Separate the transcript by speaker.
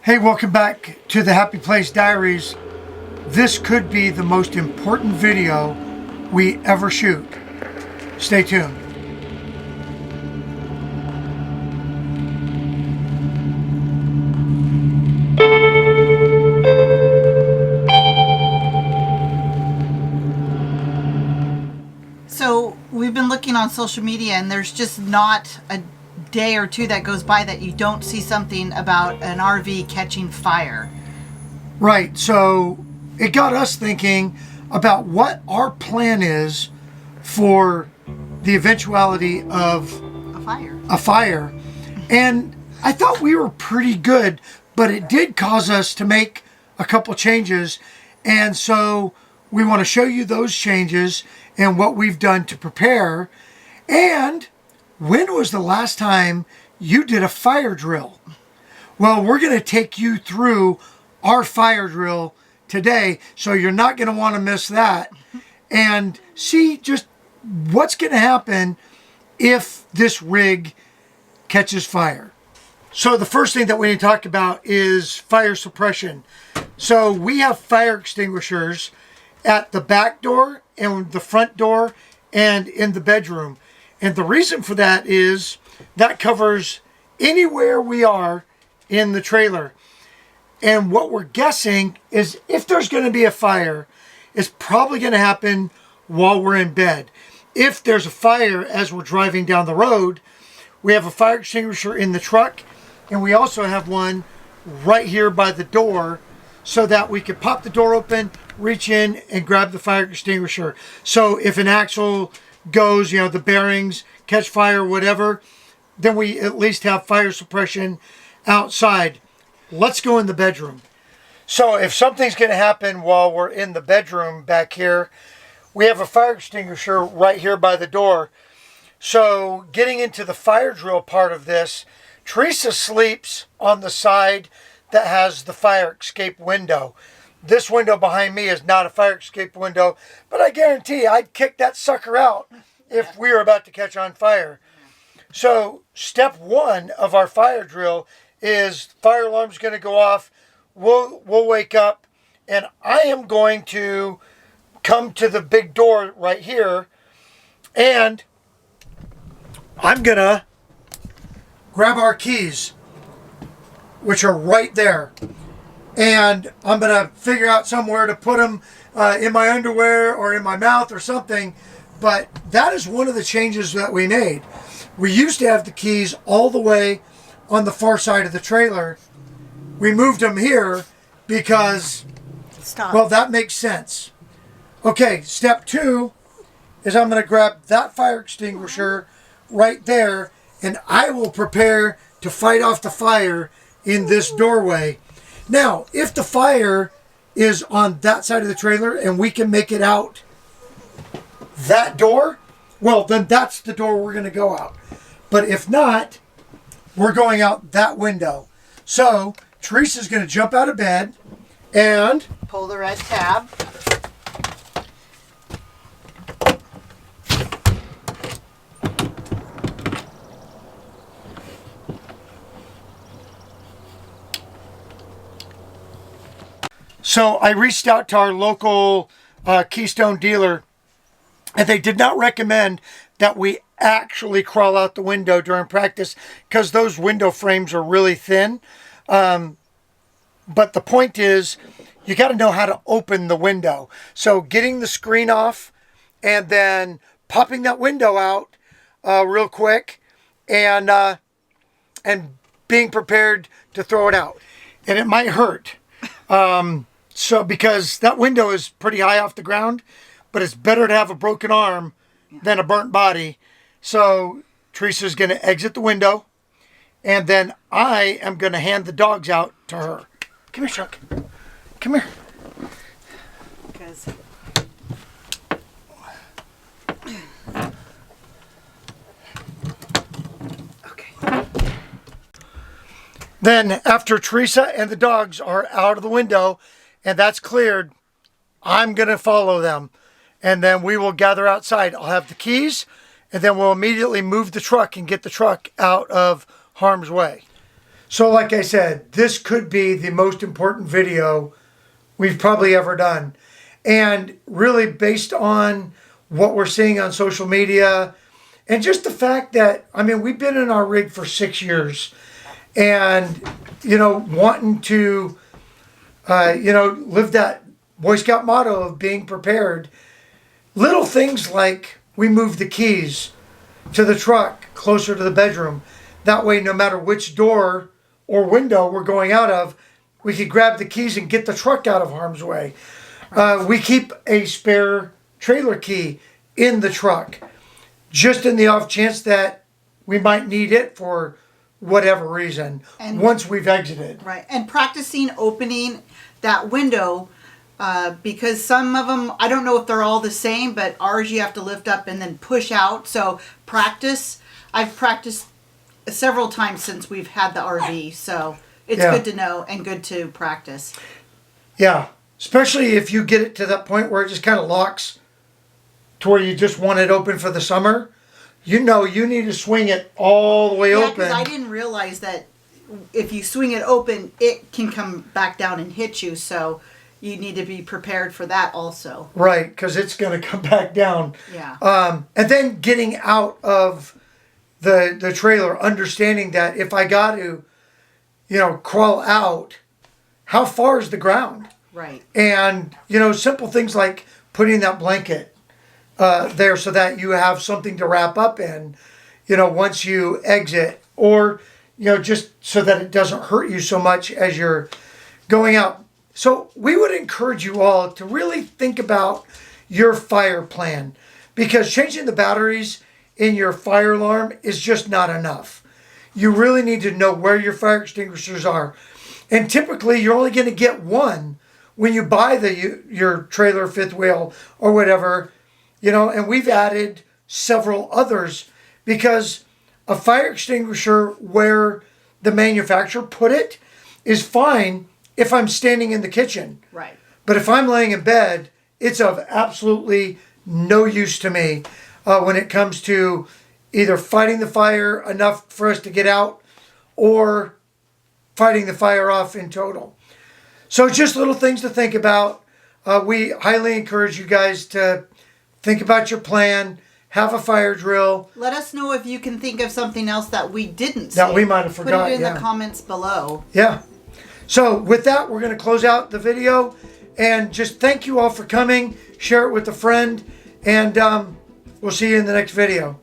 Speaker 1: Hey, welcome back to the Happy Place Diaries. This could be the most important video we ever shoot. Stay tuned.
Speaker 2: So we've been looking on social media and there's just not a day or two that goes by that you don't see something about an RV catching fire.
Speaker 1: Right, so it got us thinking about what our plan is for the eventuality of
Speaker 2: A fire.
Speaker 1: And I thought we were pretty good, but it did cause us to make a couple changes. And so we want to show you those changes and what we've done to prepare. And when was the last time you did a fire drill? Well, we're going to take you through our fire drill today, so you're not going to want to miss that and see just what's going to happen if this rig catches fire. So the first thing that we need to talk about is fire suppression. So we have fire extinguishers at the back door and the front door and in the bedroom. And the reason for that is that covers anywhere we are in the trailer. And what we're guessing is if there's going to be a fire, it's probably going to happen while we're in bed. If there's a fire as we're driving down the road, we have a fire extinguisher in the truck, and we also have one right here by the door so that we can pop the door open, reach in, and grab the fire extinguisher. So if an axle goes, the bearings catch fire, whatever, then we at least have fire suppression outside. Let's go in the bedroom. So if something's going to happen while we're in the bedroom back here, we have a fire extinguisher right here by the door. So getting into the fire drill part of this, Teresa sleeps on the side that has the fire escape window. This window behind me is not a fire escape window, but I guarantee I'd kick that sucker out if we were about to catch on fire. So step one of our fire drill is fire alarm's going to go off. We'll wake up, and I am going to come to the big door right here, and I'm going to grab our keys, which are right there. And I'm going to figure out somewhere to put them in my underwear or in my mouth or something. But that is one of the changes that we made. We used to have the keys all the way on the far side of the trailer. We moved them here because, well, that makes sense. Okay, step two is I'm going to grab that fire extinguisher right there, and I will prepare to fight off the fire in this doorway. Now, if the fire is on that side of the trailer and we can make it out that door, well, then that's the door we're going to go out. But if not, we're going out that window. So Teresa's going to jump out of bed and
Speaker 2: Pull the red tab.
Speaker 1: So I reached out to our local Keystone dealer, and they did not recommend that we actually crawl out the window during practice because those window frames are really thin. But the point is, you got to know how to open the window. So getting the screen off and then popping that window out real quick and being prepared to throw it out. And it might hurt. So because that window is pretty high off the ground, but it's better to have a broken arm than a burnt body. So Teresa's going to exit the window, and then I am going to hand the dogs out to her. Come here, Chuck. Come here.
Speaker 2: Because okay.
Speaker 1: Then after Teresa and the dogs are out of the window and that's cleared, I'm going to follow them. And then we will gather outside. I'll have the keys, and then we'll immediately move the truck and get the truck out of harm's way. So like I said, this could be the most important video we've probably ever done. And really based on what we're seeing on social media and just the fact that, I mean, we've been in our rig for 6 years and, you know, wanting to, you know, live that Boy Scout motto of being prepared. Little things like we move the keys to the truck closer to the bedroom. That way, no matter which door or window we're going out of, we could grab the keys and get the truck out of harm's way. We keep a spare trailer key in the truck, just in the off chance that we might need it for whatever reason
Speaker 2: And-
Speaker 1: once we've exited.
Speaker 2: Right. And practicing opening that window, because some of them, I don't know if they're all the same, but ours you have to lift up and then push out. So practice. I've practiced several times since we've had the RV. So it's
Speaker 1: Yeah.
Speaker 2: good to know and good to practice.
Speaker 1: Yeah, especially if you get it to that point where it just kind of locks to where you just want it open for the summer. You know you need to swing it all the way
Speaker 2: Yeah,
Speaker 1: open.
Speaker 2: because I didn't realize that if you swing it open, it can come back down and hit you. So you need to be prepared for that also.
Speaker 1: Right, because it's going to come back down.
Speaker 2: Yeah.
Speaker 1: And then getting out of the trailer, understanding that if I got to, you know, crawl out, how far is the ground?
Speaker 2: Right.
Speaker 1: And, you know, simple things like putting that blanket there so that you have something to wrap up in, you know, once you exit, or, you know, just so that it doesn't hurt you so much as you're going out. So we would encourage you all to really think about your fire plan, because changing the batteries in your fire alarm is just not enough. You really need to know where your fire extinguishers are. And typically you're only going to get one when you buy your trailer fifth wheel or whatever, you know, and we've added several others because a fire extinguisher where the manufacturer put it is fine if I'm standing in the kitchen.
Speaker 2: Right.
Speaker 1: But if I'm laying in bed, it's of absolutely no use to me when it comes to either fighting the fire enough for us to get out or fighting the fire off in total. So just little things to think about. We highly encourage you guys to think about your plan, have a fire drill.
Speaker 2: Let us know if you can think of something else that we didn't say.
Speaker 1: That we might have forgot,
Speaker 2: Put it in
Speaker 1: yeah.
Speaker 2: the comments below.
Speaker 1: Yeah. So with that, we're going to close out the video and just thank you all for coming. Share it with a friend, and we'll see you in the next video.